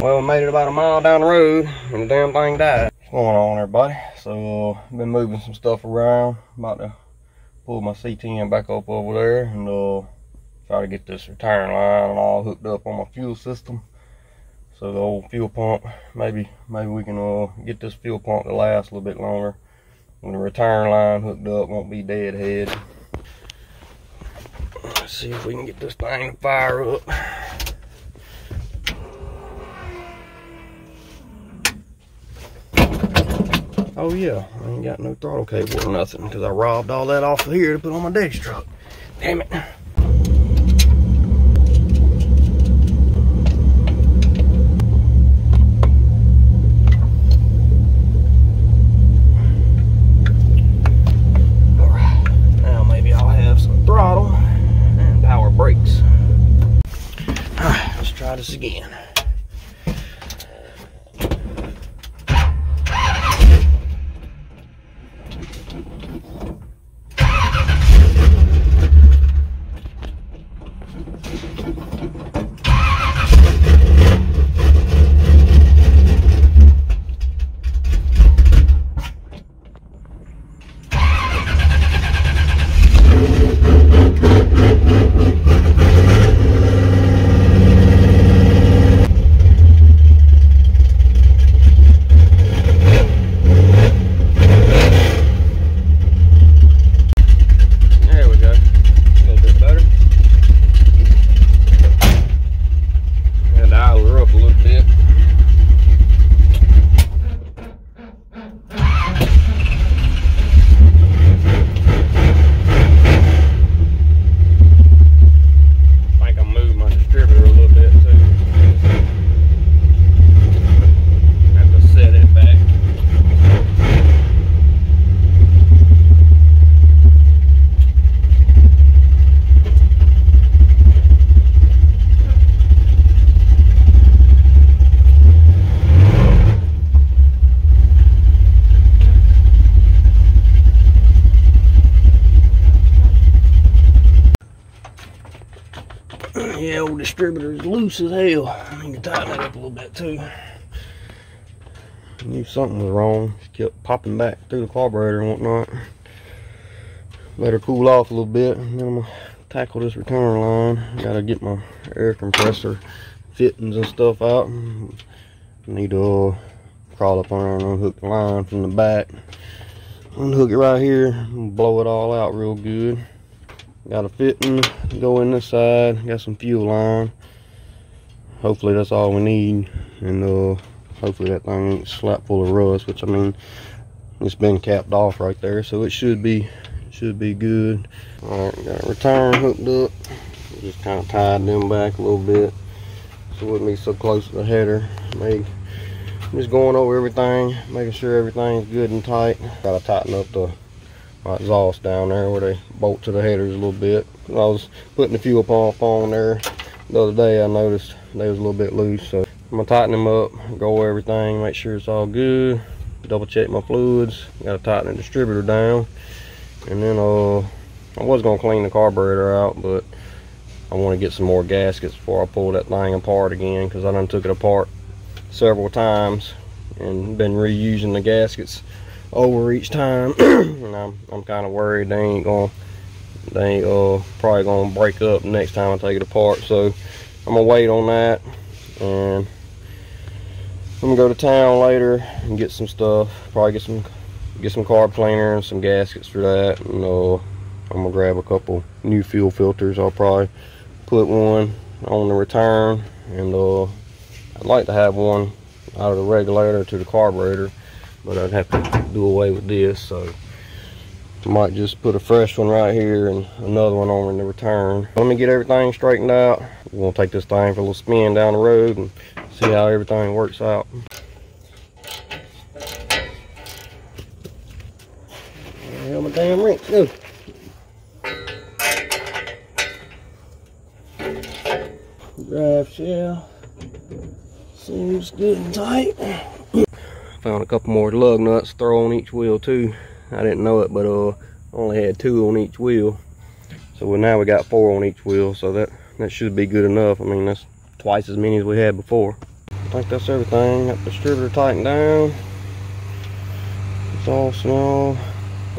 Well, we made it about a mile down the road and the damn thing died. What's going on, everybody? So, I've been moving some stuff around. About to pull my C10 back up over there and try to get this return line and all hooked up on my fuel system. So the old fuel pump, maybe we can get this fuel pump to last a little bit longer. When the return line hooked up, won't be deadhead. Let's see if we can get this thing to fire up. Oh yeah, I ain't got no throttle cable or nothing because I robbed all that off of here to put on my daddy's truck. Damn it. Alright, now maybe I'll have some throttle and power brakes. Alright, let's try this again. Yeah, old distributor is loose as hell. I need to tighten that up a little bit too. I knew something was wrong. She kept popping back through the carburetor and whatnot. Let her cool off a little bit, and then I'm gonna tackle this return line. Gotta get my air compressor fittings and stuff out. I need to crawl up on there and unhook the line from the back. Unhook it right here and blow it all out real good. Got a fitting go in this side, got some fuel line. Hopefully that's all we need, and hopefully that thing ain't slap full of rust, which I mean it's been capped off right there, so it should be good. Alright, got a return hooked up. Just kind of tied them back a little bit so it wouldn't be so close to the header. I'm just going over everything, making sure everything's good and tight. Gotta tighten up the exhaust down there where they bolt to the headers a little bit. I was putting the fuel pump on there the other day. I noticed they was a little bit loose, so I'm gonna tighten them up, go over everything, make sure it's all good, double check my fluids. Gotta tighten the distributor down, and then I was gonna clean the carburetor out, but I want to get some more gaskets before I pull that thing apart again, because I done took it apart several times and been reusing the gaskets over each time. And I'm kind of worried they ain't probably gonna break up the next time I take it apart. So I'm gonna wait on that, and I'm gonna go to town later and get some stuff. Probably get some carb cleaner and some gaskets for that, and I'm gonna grab a couple new fuel filters. I'll probably put one on the return, and I'd like to have one out of the regulator to the carburetor, but I'd have to do away with this, so I might just put a fresh one right here and another one on in the return. Let me get everything straightened out. We're gonna take this thing for a little spin down the road and see how everything works out. Hell, my damn wrench, go. Drive shaft seems good and tight. Found a couple more lug nuts to throw on each wheel too. I didn't know it, but I only had 2 on each wheel. So now we got 4 on each wheel, so that should be good enough. I mean, that's twice as many as we had before. think that's everything. Got the distributor tightened down. It's all small.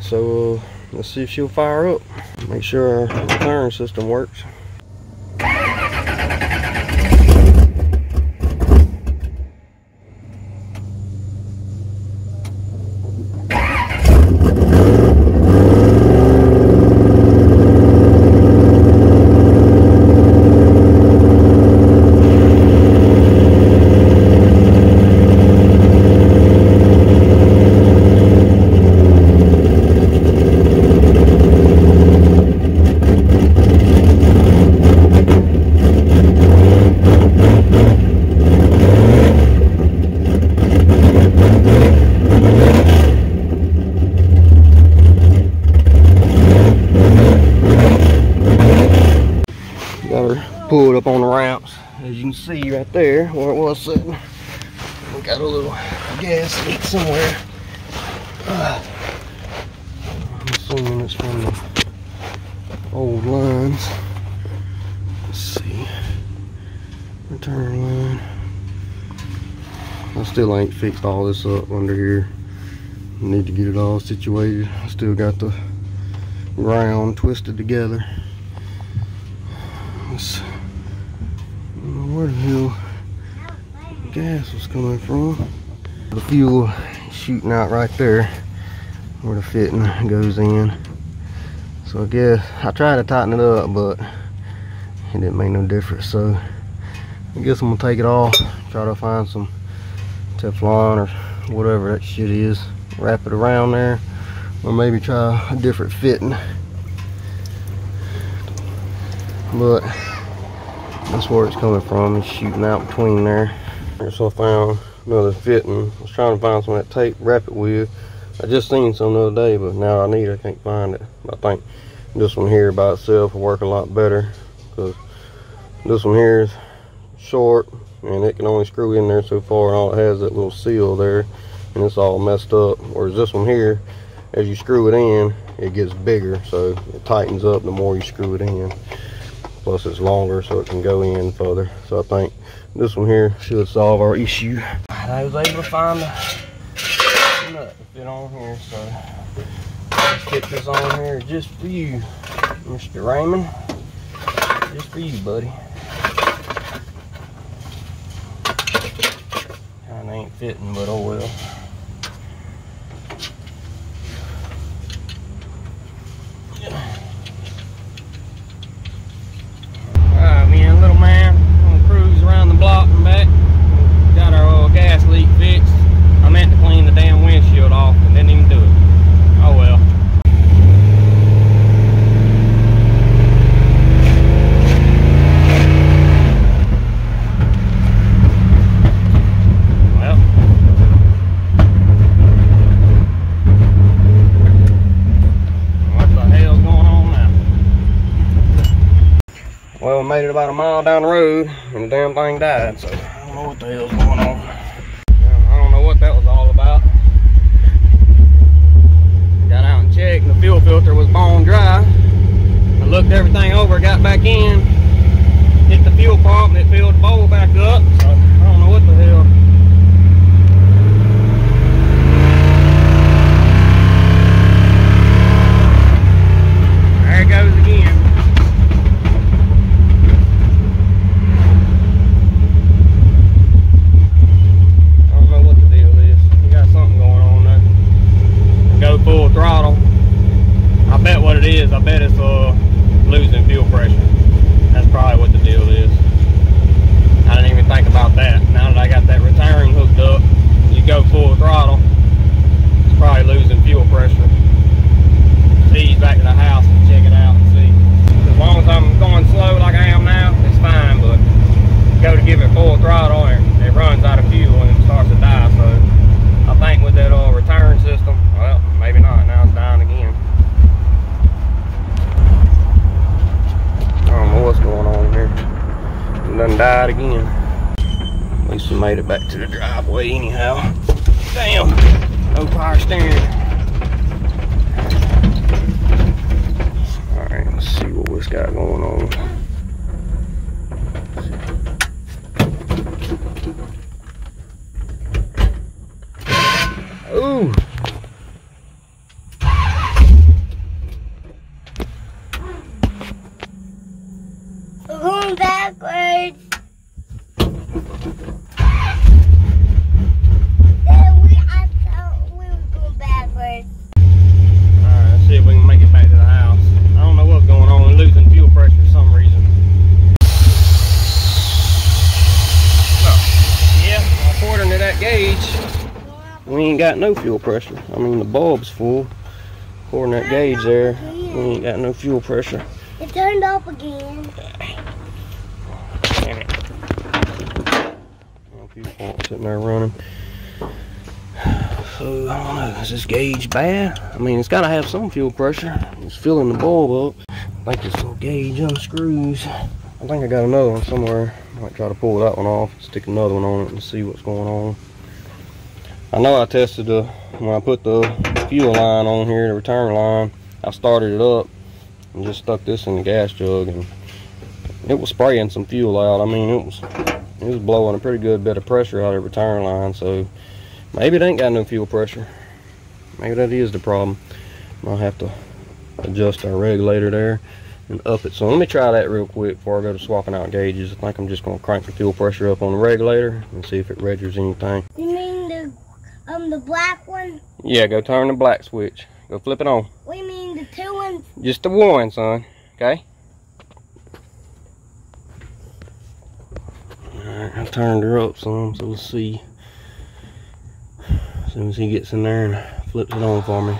So let's see if she'll fire up. Make sure our return system works. Pulled up on the ramps, as you can see right there where it was sitting. We got a little gas leak somewhere. I'm assuming it's from the old lines. Let's see. Return line. I still ain't fixed all this up under here. Need to get it all situated. I still got the round twisted together. Let's, I don't know where the hell the gas was coming from. The fuel shooting out right there where the fitting goes in. So I guess I tried to tighten it up, but it didn't make no difference. So I guess I'm gonna take it off, try to find some Teflon or whatever that shit is, wrap it around there, or maybe try a different fitting. But that's where it's coming from. It's shooting out between there. So I found another fitting. I was trying to find some of that tape, wrap it with. I just seen some the other day, but now I can't find it. I think this one here by itself will work a lot better, because this one here is short and it can only screw in there so far, and all it has is that little seal there, and it's all messed up. Whereas this one here, as you screw it in, it gets bigger, so it tightens up the more you screw it in. Plus it's longer, so it can go in further. So I think this one here should solve our issue. I was able to find the nut to fit on here, so let's stick this on here just for you, Mr. Raymond. Just for you, buddy. Kinda ain't fitting, but oh well. Block and back. Got our gas leak fixed. I meant to clean the damn windshield off and didn't even do it. Oh well. What the hell's going on now? Well, we made it about a mile down the road and the damn thing died, so I don't know what the hell's going on. I don't know what that was all about. Got out and checked and the fuel filter was bone dry. I looked everything over, got back in, hit the fuel pump and it filled the bowl back up, so I don't know what the hell. There it goes again. Full throttle. I bet what it is, I bet it's losing fuel pressure. That's probably what the deal is. I didn't even think about that. Now that I got that return hooked up, you go full throttle, it's probably losing fuel pressure. Ease back to the house and check it out and see. As long as I'm going slow like I am now, it's fine, but go to give it full throttle and it runs out of fuel and it starts to die. So I think with that return system, well, maybe not. Now it's dying again. I don't know what's going on here. It done died again. At least we made it back to the driveway anyhow. Damn, no power steering. All right, let's see what this got going on. gauge, we ain't got no fuel pressure. I mean, the bulb's full. According to that gauge there, we ain't got no fuel pressure. It turned off again. Damn it. Fuel pump sitting there running. So, I don't know, is this gauge bad? I mean, it's got to have some fuel pressure. It's filling the bulb up. I think this little gauge unscrews. I think I got another one somewhere. I might try to pull that one off, stick another one on it and see what's going on. I know I tested when I put the fuel line on here, the return line, I started it up and just stuck this in the gas jug, and it was spraying some fuel out. I mean, it was blowing a pretty good bit of pressure out of the return line, so maybe it ain't got no fuel pressure. Maybe that is the problem. I'll have to adjust our regulator there and up it. So let me try that real quick before I go to swapping out gauges. I think I'm just going to crank the fuel pressure up on the regulator and see if it registers anything. You mean the black one? Yeah, go turn the black switch. Go flip it on. What do you mean, the two ones? Just the one, son. Okay? Alright, I turned her up some, so let's see. As soon as he gets in there and flips it on for me.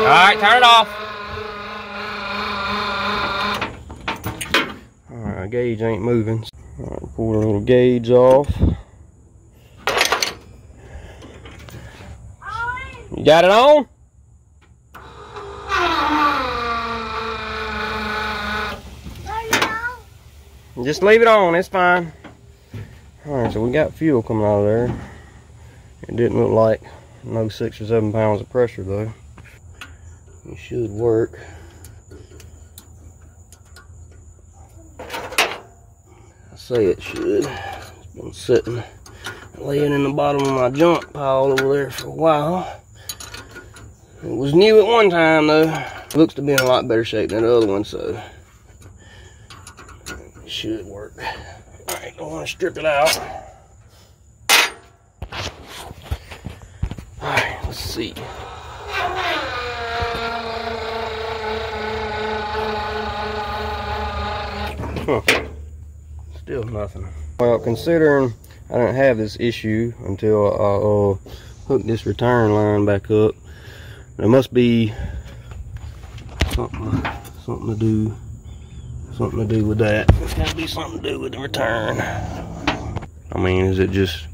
Alright, turn it off. Alright, gauge ain't moving. Alright, pull the little gauge off. You got it on? Just leave it on, it's fine. Alright, so we got fuel coming out of there. It didn't look like no 6 or 7 pounds of pressure though. It should work. I say it should. It's been sitting, laying in the bottom of my junk pile over there for a while. It was new at one time though. It looks to be in a lot better shape than the other one, so it should work. Alright, I want to strip it out. Alright, let's see. Huh. Still nothing. Well, considering I didn't have this issue until I hooked this return line back up, there must be something to do with that. There's got to be something to do with the return. I mean, is it just,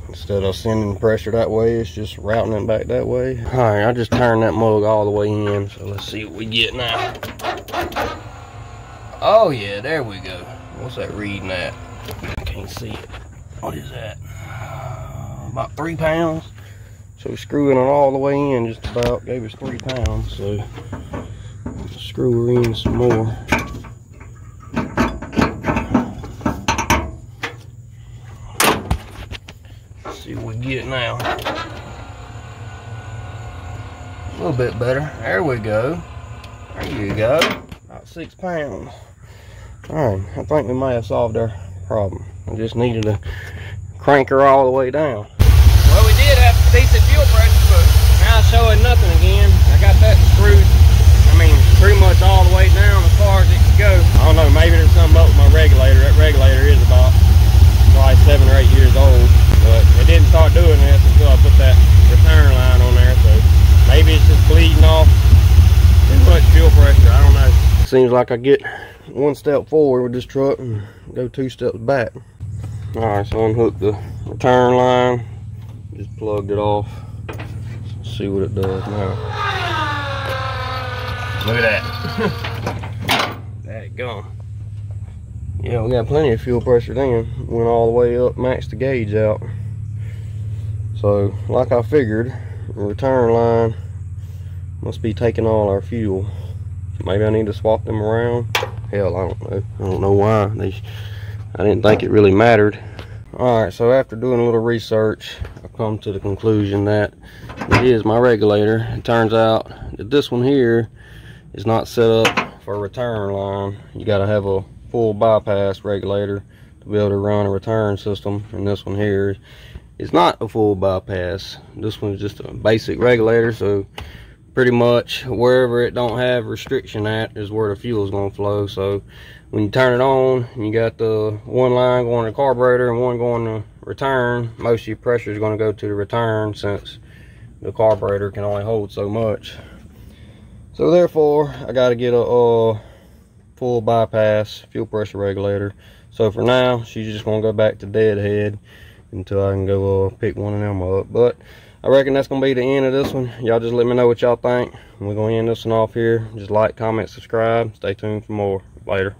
instead of sending pressure that way, it's just routing it back that way? Alright, I just turned that mug all the way in, so let's see what we get now. Oh yeah, there we go. What's that reading at? I can't see it. What is that? About 3 pounds. So screwing it all the way in just about gave us 3 pounds. So screw her in some more. Let's see what we get now. A little bit better. There we go. There you go. About 6 pounds. Alright, I think we may have solved our problem. I just needed to crank her all the way down. Well, we did have decent fuel pressure, but now it's showing nothing again. I got that screwed, I mean, pretty much all the way down as far as it can go. I don't know, maybe there's something up with my regulator. That regulator is about probably 7 or 8 years old, but it didn't start doing this until I put that return line on there, so maybe it's just bleeding off too much fuel pressure. I don't know. Seems like I get 1 step forward with this truck and go 2 steps back. Alright, so unhook the return line, just plugged it off. Let's see what it does now. Look at that. That gone. Yeah, we got plenty of fuel pressure then. Went all the way up, maxed the gauge out. So, like I figured, the return line must be taking all our fuel. Maybe I need to swap them around. Hell, I don't know. I don't know why. I didn't think it really mattered. Alright, so after doing a little research, I've come to the conclusion that it is my regulator. It turns out that this one here is not set up for a return line. You got to have a full bypass regulator to be able to run a return system. And this one here, 'cause. It's not a full bypass. This one's just a basic regulator, so pretty much wherever it don't have restriction at is where the fuel is going to flow. So when you turn it on, you got the one line going to the carburetor and one going to return. Most of your pressure is going to go to the return, since the carburetor can only hold so much. So therefore, I got to get a full bypass fuel pressure regulator. So for now, she's just going to go back to deadhead until I can go pick one of them up. But I reckon that's going to be the end of this one. Y'all just let me know what y'all think. We're going to end this one off here. Just like, comment, subscribe. Stay tuned for more. Later.